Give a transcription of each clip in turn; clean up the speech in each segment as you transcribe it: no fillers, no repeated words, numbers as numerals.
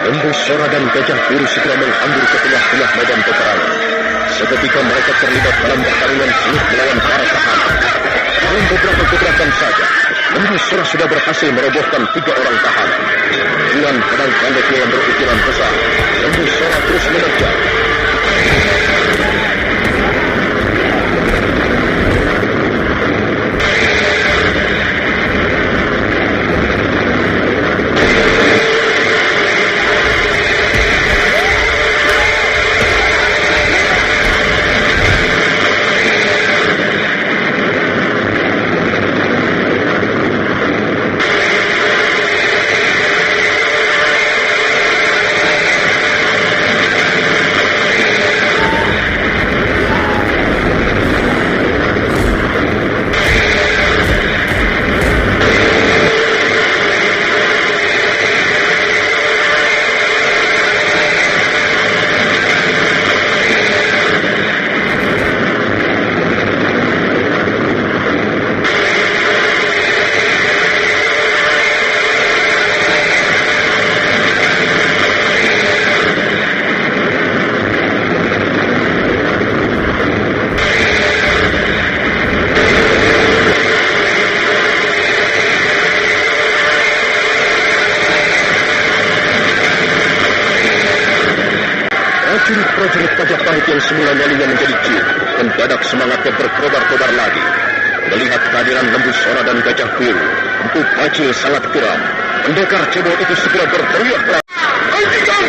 Lembu Sora dan Gajah Biru segera menghambur ke tengah-tengah medan peperangan. Seketika mereka terlibat dalam pertarungan sengit melawan para tahanan. Dalam beberapa gebrakan saja, Lembu Sora sudah berhasil merobohkan 3 orang tahanan. Dengan pedang pendeknya yang berukuran besar, Lembu Sora terus menerjang. Prajurit Majapahit yang semula nyalinya menjadi ciut, mendadak semangatnya berkobar-kobar lagi. Melihat kehadiran Lembu Sora dan Gajah Biru, Empu Bajil sangat geram. Pendekar cebol itu segera berteriak keras. Hentikan!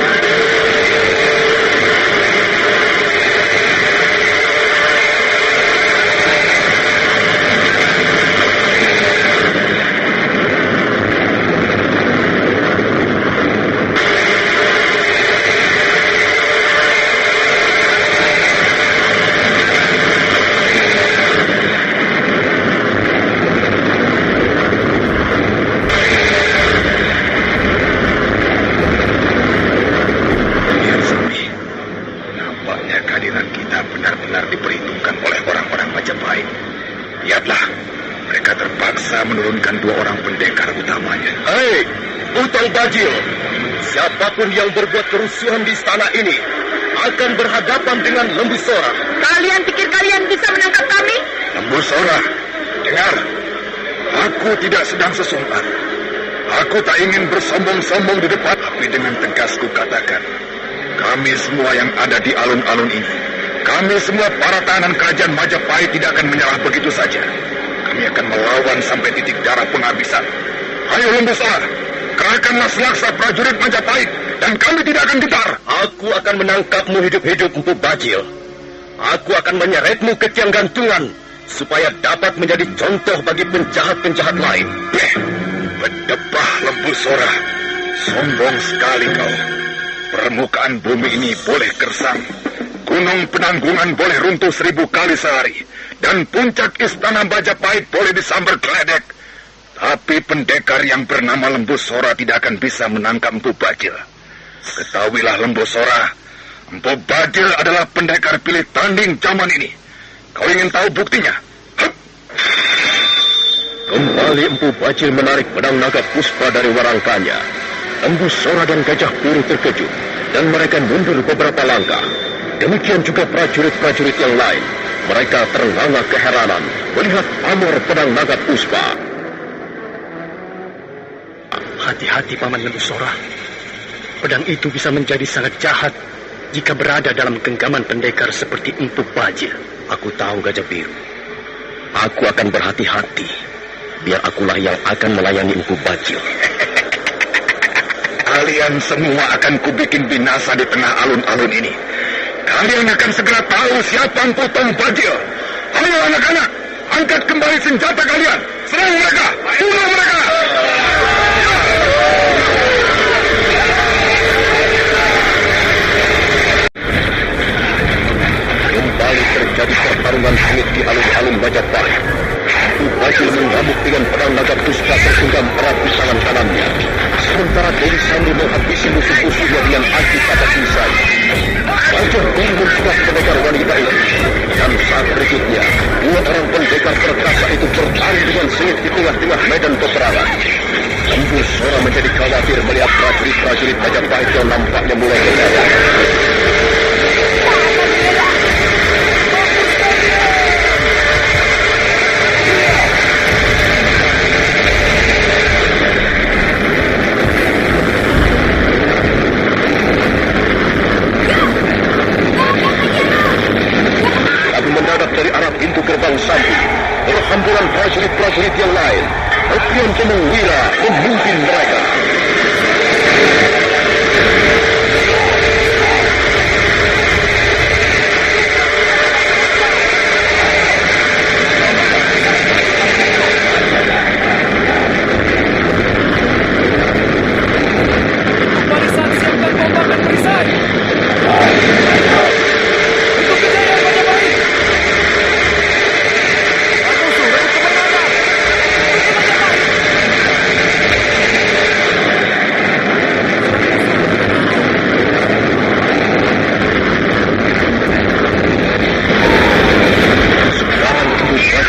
Menurunkan 2 orang pendekar utamanya. Hei, Utang Bajil, siapapun yang berbuat kerusuhan di istana ini akan berhadapan dengan Lembu Sora. Kalian pikir kalian bisa menangkap kami? Lembu Sora, dengar, aku tidak sedang sesungguhan. Aku tak ingin bersombong-sombong di depan, tapi dengan tegas ku katakan, kami semua yang ada di alun-alun ini, kami semua para tahanan kerajaan Majapahit tidak akan menyerah begitu saja. Kami akan melawan sampai titik darah penghabisan. Ayo Lembu Sora, kerahkanlah selaksa prajurit Majapahit dan kami tidak akan gentar. Aku akan menangkapmu hidup-hidup, Empu Bajil. Aku akan menyeretmu ke tiang gantungan supaya dapat menjadi contoh bagi penjahat-penjahat lain. Berdebah Lembu Sora, sombong sekali kau. Permukaan bumi ini boleh gersang, gunung penanggungan boleh runtuh 1000 kali sehari, dan puncak istana Majapahit boleh disambar geledek. Tapi pendekar yang bernama Lembu Sora tidak akan bisa menangkap Empu Bajil. Ketahuilah Lembu Sora, Empu Bajil adalah pendekar pilih tanding zaman ini. Kau ingin tahu buktinya? Hup. Kembali Empu Bajil menarik pedang naga puspa dari warangkanya. Lembu Sora dan Gajah Biru terkejut, dan mereka mundur beberapa langkah. Demikian juga prajurit-prajurit yang lain. Mereka terengah keheranan melihat pamor pedang naga puspa. Hati-hati Paman Lembu Sora. Pedang itu bisa menjadi sangat jahat jika berada dalam genggaman pendekar seperti Empu Bajil. Aku tahu, Gajah Biru. Aku akan berhati-hati. Biar akulah yang akan melayani Empu Bajil. Kalian semua akan kubikin binasa di tengah alun-alun ini. Kalian akan segera tahu siapa Empu Bajil. Ayo anak-anak, angkat kembali senjata kalian. Serang mereka, bunuh mereka. Kembali terjadi pertarungan sengit di alun-alun Majapahit. Empu Bajil mengamuk dengan pedang naga puspa tergenggam erat di tangan kanannya. Sementara Dewi Sambi menghabisi musuh-musuhnya dengan aki kata pisau. saja Guru sudah pendekar wanita itu. Dan saat berikutnya, dua orang pendekar perkasa itu berlari dengan sengit di tengah-tengah medan peperangan. Lembu Sora menjadi khawatir melihat prajurit-prajurit Majapahit yang nampaknya mulai gentar. Dari arah pintu gerbang Sambi, berhamburan prajurit-prajurit yang lain. Opion Temung Wira memimpin mereka. Barisan siapkan tombak dan perisai.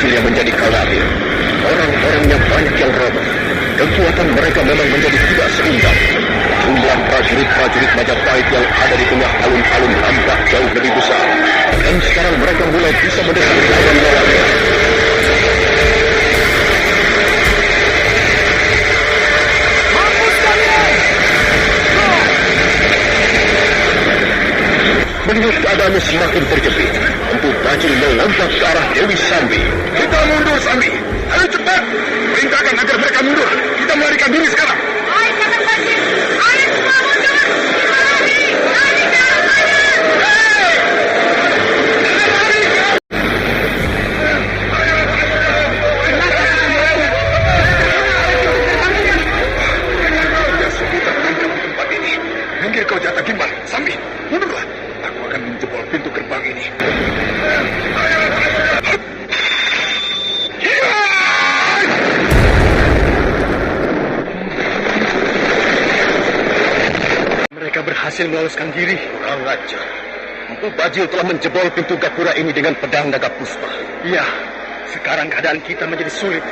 Yang menjadi khawatir. Orang-orangnya banyak yang roboh. Kekuatan mereka memang menjadi tidak seimbang. Jumlah prajurit-prajurit Majapahit yang ada di tengah alun-alun nampak jauh lebih besar. Dan sekarang mereka mulai bisa mendesak lawan-lawannya. Mampus kalian! Melihat keadaannya semakin terjepit, Empu Bajil melompat ke arah Dewi Sambi. Kita mundur, Sambi. Ayo cepat. Perintahkan agar mereka mundur. Kita melarikan diri sekarang. Ayo Kakang Bajil, ayo semua mundur. Kita lari, lari ke arah mana? Kita tangkap di tempat ini. Minggir kau jatah gimbal. Sambi, mundurlah. Aku akan menjebol pintu gerbang ini. Mereka berhasil meloloskan diri. Kurang ajar. Empu Bajil telah menjebol pintu gapura ini dengan pedang naga puspa. Iya, sekarang keadaan kita menjadi sulit.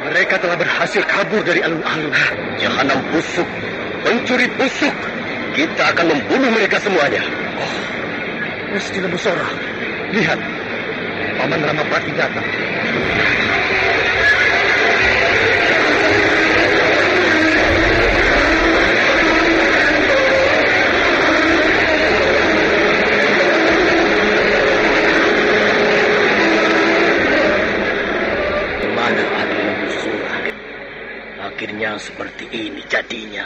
Mereka telah berhasil kabur dari alun-alun. Jahanam busuk, pencuri busuk. Kita akan membunuh mereka semuanya. Gusti Lembu Sora, lihat. Paman Ramapati datang. Kemana Adi Lembu Sora? Akhirnya seperti ini jadinya.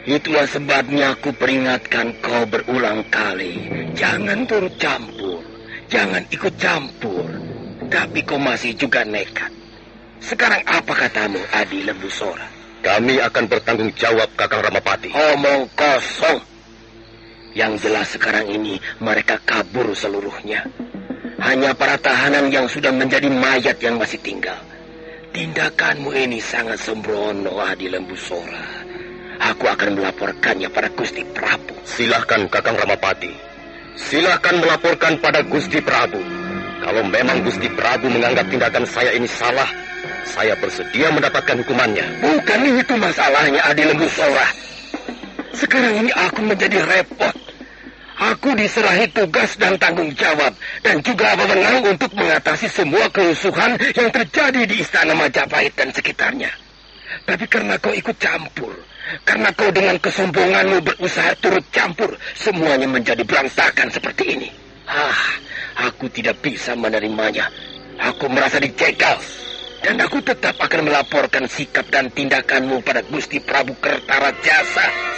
Itulah sebabnya aku peringatkan kau berulang kali. Jangan turut campur. Jangan ikut campur. Tapi kau masih juga nekat. Sekarang apa katamu, Adi Lembu Sora? Kami akan bertanggung jawab, Kakang Ramapati. Omong kosong. Yang jelas sekarang ini mereka kabur seluruhnya. Hanya para tahanan yang sudah menjadi mayat yang masih tinggal. Tindakanmu ini sangat sembrono, Adi Lembu Sora. Aku akan melaporkannya pada Gusti Prabu. Silahkan, Kakang Ramapati. Silahkan melaporkan pada Gusti Prabu. Kalau memang Gusti Prabu menganggap tindakan saya ini salah, saya bersedia mendapatkan hukumannya. Bukan itu masalahnya, Adi Lembu Sora. Sekarang ini aku menjadi repot. Aku diserahi tugas dan tanggung jawab, dan juga wewenang untuk mengatasi semua kerusuhan yang terjadi di Istana Majapahit dan sekitarnya. Tapi karena kau ikut campur, karena kau dengan kesombonganmu berusaha turut campur, semuanya menjadi berantakan seperti ini. Aku tidak bisa menerimanya. Aku merasa dicegal. Dan aku tetap akan melaporkan sikap dan tindakanmu pada Gusti Prabu Kertarajasa.